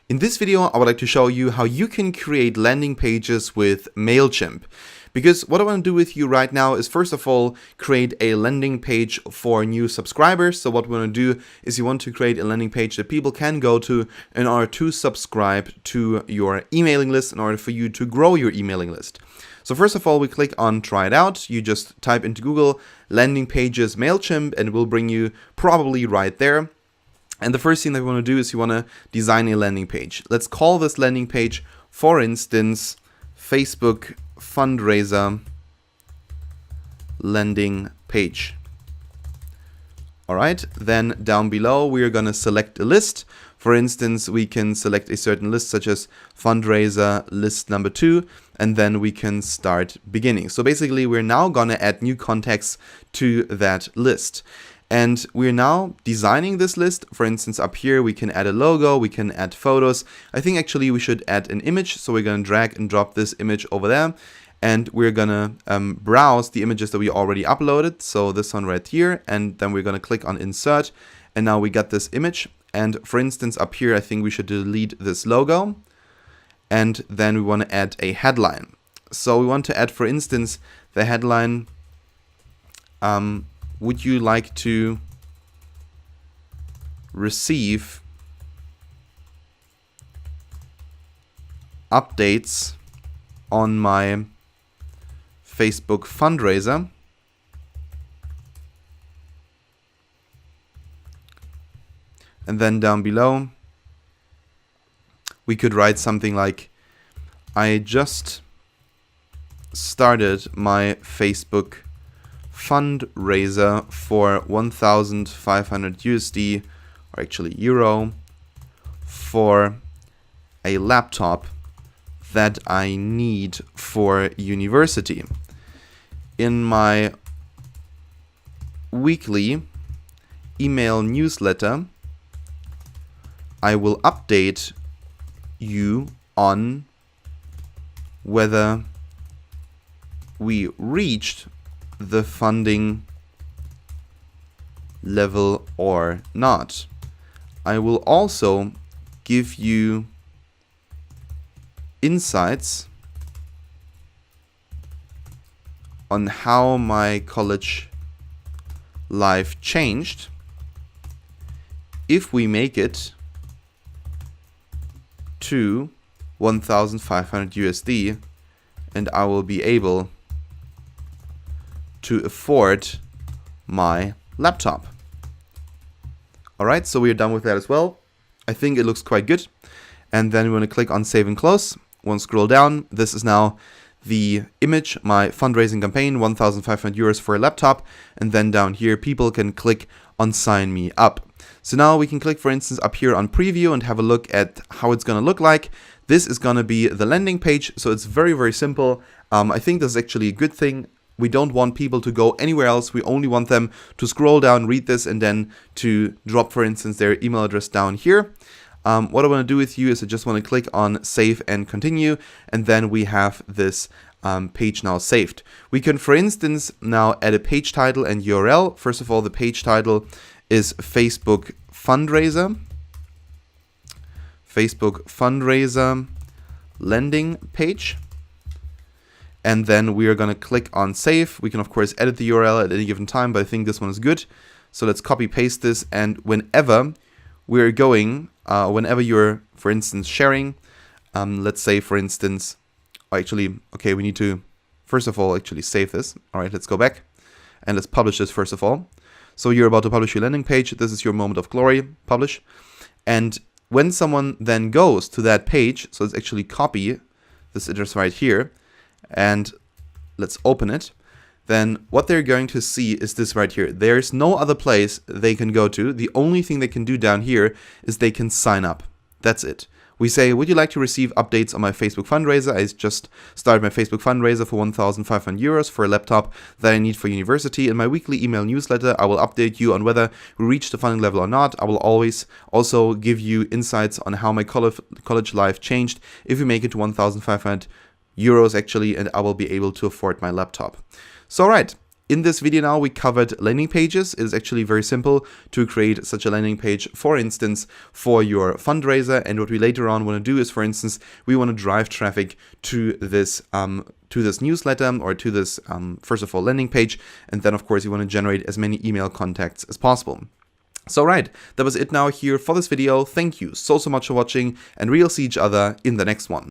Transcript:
In this video, I would like to show you how you can create landing pages with Mailchimp. Because what I want to do with you right now is first of all, create a landing page for new subscribers. So what we want to do is you want to create a landing page that people can go to in order to subscribe to your emailing list, in order for you to grow your emailing list. So first of all, we click on try it out. You just type into Google landing pages Mailchimp and it will bring you probably right there. And the first thing that we want to do is you want to design a landing page. Let's call this landing page, for instance, Facebook fundraiser landing page. All right, then down below, we are going to select a list. For instance, we can select a certain list such as fundraiser list number 2, and then we can start beginning. So basically, we're now going to add new context to that list. And we're now designing this list. For instance, up here, we can add a logo, we can add photos. I think actually we should add an image. So we're going to drag and drop this image over there. And we're going to browse the images that we already uploaded. So this one right here. And then we're going to click on insert. And now we got this image. And for instance, up here, I think we should delete this logo. And then we want to add a headline. So we want to add, for instance, the headline, would you like to receive updates on my Facebook fundraiser? And then down below, we could write something like, I just started my Facebook fundraiser for 1,500 USD, or actually euro, for a laptop that I need for university. In my weekly email newsletter, I will update you on whether we reached the funding level or not. I will also give you insights on how my college life changed if we make it to 1,500 USD, and I will be able to afford my laptop. All right, so we are done with that as well. I think it looks quite good. And then we want to click on save and close. Once scroll down, this is now the image, my fundraising campaign, 1,500 euros for a laptop. And then down here, people can click on sign me up. So now we can click, for instance, up here on preview and have a look at how it's going to look like. This is going to be the landing page. So it's very, very simple. I think this is actually a good thing. We don't want people to go anywhere else. We only want them to scroll down, read this, and then to drop, for instance, their email address down here. What I want to do with you is I just want to click on save and continue, and then we have this page now saved. We can, for instance, now add a page title and URL. First of all, the page title is Facebook fundraiser landing page. And then we are going to click on save. We can, of course, edit the URL at any given time, but I think this one is good. So let's copy paste this. And whenever we're going, whenever you're, for instance, sharing, let's say, for instance, actually, okay, we need to, first of all, actually save this. All right, let's go back and let's publish this first of all. So you're about to publish your landing page. This is your moment of glory, publish. And when someone then goes to that page, so let's actually copy this address right here, and let's open it, then what they're going to see is this right here. There's no other place they can go to. The only thing they can do down here is they can sign up. That's it. We say, would you like to receive updates on my Facebook fundraiser? I just started my Facebook fundraiser for 1,500 euros for a laptop that I need for university. In my weekly email newsletter, I will update you on whether we reached the funding level or not. I will always also give you insights on how my college life changed if we make it to 1,500 euros actually, and I will be able to afford my laptop. So, all right. In this video now, we covered landing pages. It is actually very simple to create such a landing page, for instance, for your fundraiser. And what we later on want to do is, for instance, we want to drive traffic to this newsletter or to this, first of all, landing page. And then, of course, you want to generate as many email contacts as possible. So right, that was it now here for this video. Thank you so much for watching, and we'll see each other in the next one.